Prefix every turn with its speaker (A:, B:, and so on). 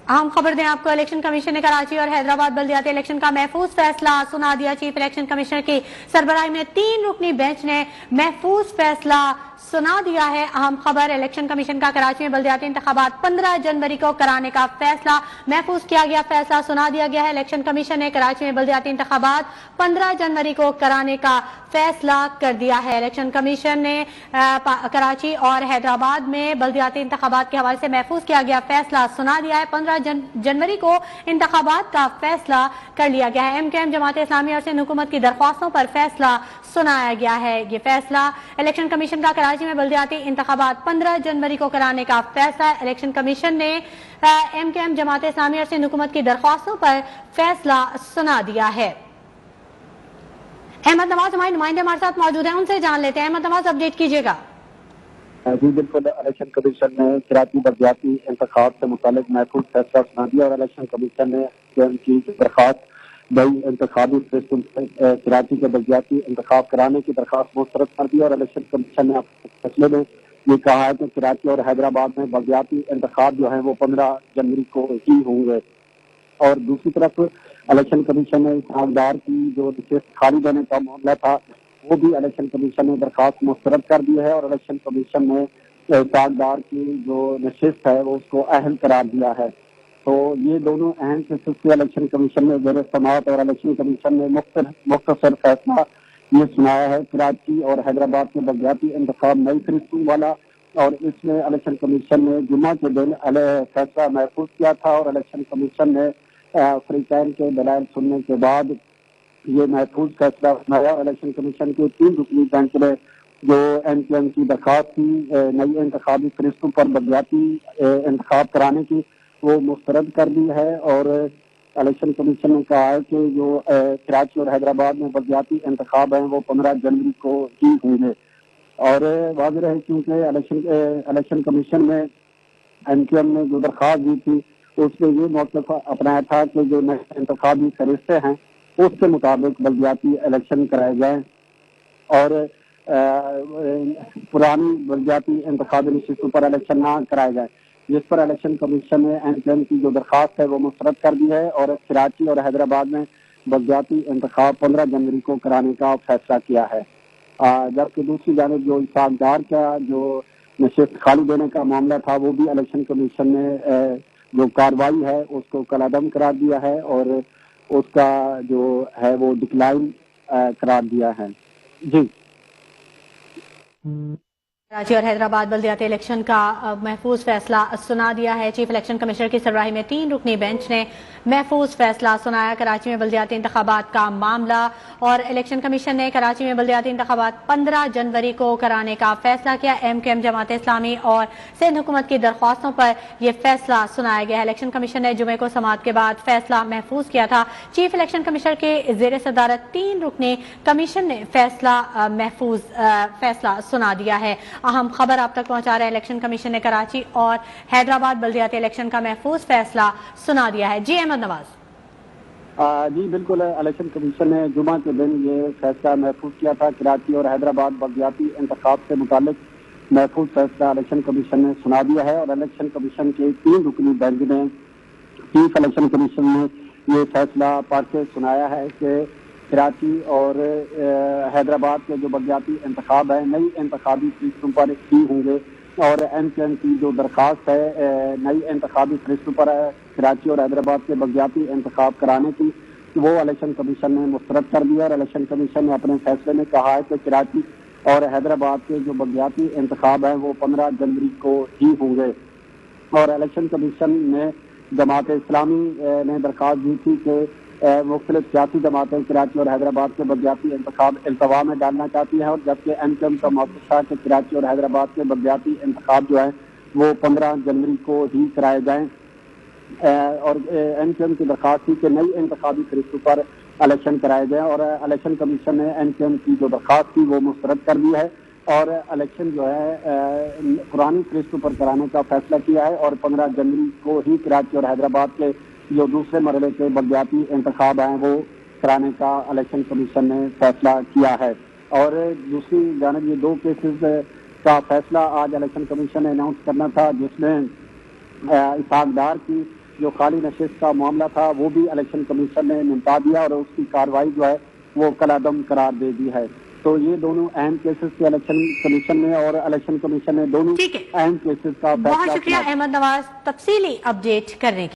A: अहम खबर दें आपको, इलेक्शन कमीशन ने कराची और हैदराबाद बल्दियाती इलेक्शन का महफूज फैसला सुना दिया। चीफ इलेक्शन कमिश्नर की सरबराही में 3 रुकनी बेंच ने महफूज फैसला सुना दिया है। अहम खबर, इलेक्शन कमीशन का कराची में बल्दियाती इंतखाबात 15 जनवरी को कराने का फैसला महफूज किया गया, फैसला सुना दिया गया है। इलेक्शन कमीशन ने कराची में बल्दियाती इंतखाबात 15 जनवरी को कराने का फैसला कर दिया है। इलेक्शन कमीशन ने कराची और हैदराबाद में बल्दियाती इंतखाबात के हवाले से महफूज किया गया फैसला सुना दिया है। 15 जनवरी को इंतखाबात का फैसला कर लिया गया है। MKM जमात इस्लामी और सिंध हुकूमत की दरख्वास्तों पर फैसला सुनाया गया है। ये फैसला इलेक्शन कमीशन का कराची में बल्दियाती इंतखाबात 15 जनवरी को कराने का फैसला। इलेक्शन कमीशन ने MKM जमात इस्लामी और सिंध हुकूमत की दरख्वास्तों पर फैसला सुना दिया है। अहमद नवाज हमारे नुमाइंदे हमारे साथ मौजूद हैं, उनसे जान लेते हैं। अहमद नवाज, अपडेट कीजिएगा।
B: जी बिल्कुल, इलेक्शन कमीशन ने कराची बल्दियाती इंतखाब से मुतालिक महफूज फैसला सुना दिया और इलेक्शन कमीशन ने की दरखास्त नई इंतखाबी सिस्टम से कराची के बल्दियाती इंतखाब कराने की दरखास्त मुस्तरद कर दी और इलेक्शन कमीशन ने अपने फैसले में ये कहा है कि कराची और हैदराबाद में बल्दियाती इंतखाब जो है वो 15 जनवरी को ही होंगे। और दूसरी तरफ इलेक्शन कमीशन ने इस्हाकदार की जो नशिस्त खाली देने का मामला था वो भी इलेक्शन कमीशन ने दरखास्त मुस्तरद कर दी है और इलेक्शन कमीशन ने इस्हाकदार की जो नशिस्त है वो उसको अहल करार दिया है। तो ये दोनों अहम केसेस के इलेक्शन कमीशन ने ज़ेर समाअत और इलेक्शन कमीशन ने मुख्तसर फैसला ये सुनाया है। कराची और हैदराबाद के बल्दियाती इंतखाब नई फरिश्तों वाला और इसमें इलेक्शन कमीशन ने जुम्मा के दिन फैसला महफूज किया था और इलेक्शन कमीशन ने फरीकैन के दलाइल सुनने के बाद ये महफूज फैसला सुनाया। इलेक्शन कमीशन के 3 रुकनी बेंच ने जो MKM की दरखास्त थी नई इंतखाबी फरिश्तों पर बल्दियाती इंतखाब कराने की वो मुस्तरद कर दी है और इलेक्शन कमीशन ने कहा है कि जो कराची और हैदराबाद में बल्दियाती इंतखाब हैं वो 15 जनवरी को ही होंगे। और वाज़ेह है क्योंकि इलेक्शन कमीशन में MKM ने जो दरखास्त दी थी उसमें ये मौक़िफ़ अपनाया था कि जो नए इंतखाबी फरिश्ते हैं उसके मुताबिक बल्दियाती इलेक्शन कराए जाएँ और पुरानी बल्दियाती इंतखाबी नशिस्तों पर इलेक्शन ना कराए जाए, जिस पर इलेक्शन कमीशन ने MKM की जो दरखास्त है वो मुस्तरद कर दी है और कराची और हैदराबाद में बल्दियाती इंतखाब 15 जनवरी को कराने का फैसला किया है। जबकि दूसरी जानिब जो इस्हाकदार का जो नशिस्त खाली देने का मामला था वो भी इलेक्शन कमीशन ने जो कार्रवाई है उसको कलादम करार दिया है और उसका जो है वो डिक्लाइन करार दिया है। जी,
A: कराची और हैदराबाद बल्दियाती इलेक्शन का महफूज फैसला सुना दिया है। चीफ इलेक्शन कमिश्नर की सरबराही में 3 रुकनी बेंच ने महफूज फैसला सुनाया। कराची में बल्दियाती इंतखाबात का मामला और इलेक्शन कमीशन ने कराची में बल्दियाती इंतखाबात 15 जनवरी को कराने का फैसला किया। MKM जमात इस्लामी और सिंध हुकूमत की दरख्वास्तों पर यह फैसला सुनाया गया है। इलेक्शन कमीशन ने जुमे को समाअत के बाद फैसला महफूज किया था। चीफ इलेक्शन कमिश्नर के जेर सदारत 3 रुकनी कमीशन ने महफूज फैसला सुना दिया है। अहम खबर आप तक पहुंचा रहे हैं, इलेक्शन कमीशन ने कराची और हैदराबाद बल्दियाती इलेक्शन का महफूज फैसला सुना दिया है। जी अहमद नवाज।
B: जी बिल्कुल, इलेक्शन कमीशन ने जुमा के दिन ये फैसला महफूज किया था। कराची और हैदराबाद बल्दियाती इंतखाब से मुतालिक महफूज फैसला इलेक्शन कमीशन ने सुना दिया है और इलेक्शन कमीशन के 3 रुकनी बेंच ने चीफ इलेक्शन कमीशन ने ये फैसला पढ़ के सुनाया है कि कराची और हैदराबाद के जो बल्दियाती इंतखाब है नई इंतखाबी फरिश्तों पर ही होंगे और MKM की जो दरखास्त है नई इंतखाबी फरिश्तों पर कराची और हैदराबाद के बल्दियाती इंतखाब कराने की वो इलेक्शन कमीशन ने मुस्तरद कर दिया और इलेक्शन कमीशन ने अपने फैसले में कहा है कि कराची और हैदराबाद के जो बल्दियाती इंतखाब हैं वो 15 जनवरी को ही होंगे। और इलेक्शन कमीशन ने जमात इस्लामी ने दरखास्त दी थी कि मुख्तलिफ सियासी जमातें कराची और हैदराबाद के बल्दियाती इंतखाब इल्तवा में डालना चाहती हैं और जबकि MKM का मौक़िफ़ था कि कराची और हैदराबाद के बल्दियाती इंतखाब जो है वो 15 जनवरी को ही कराए जाएँ और MKM की दरखास्त थी कि नई इंतखाबी फरिश्तों पर इलेक्शन कराए जाएँ और इलेक्शन कमीशन ने MKM की जो दरखास्त थी वो मुस्तरद कर दी है और इलेक्शन जो है पुरानी फरिश्तों पर कराने का फैसला किया है और 15 जनवरी को ही कराची और हैदराबाद के जो दूसरे मरहले के बल्दियाती इंतखाब हैं वो कराने का इलेक्शन कमीशन ने फैसला किया है। और दूसरी जानिब ये 2 केसेस का फैसला आज इलेक्शन कमीशन ने अनाउंस करना था जिसमें इस्हाकदार की جو خالی نشست کا معاملہ تھا وہ بھی الیکشن کمیشن نے نمٹا دیا اور اس کی کارروائی جو ہے وہ کالعدم قرار دے دی ہے. تو یہ دونوں اہم کیسز کے الیکشن کمیشن نے اور الیکشن کمیشن نے دونوں اہم کیسز کا
A: بہت شکریہ احمد نواز تفصیلی اپڈیٹ کرنے کے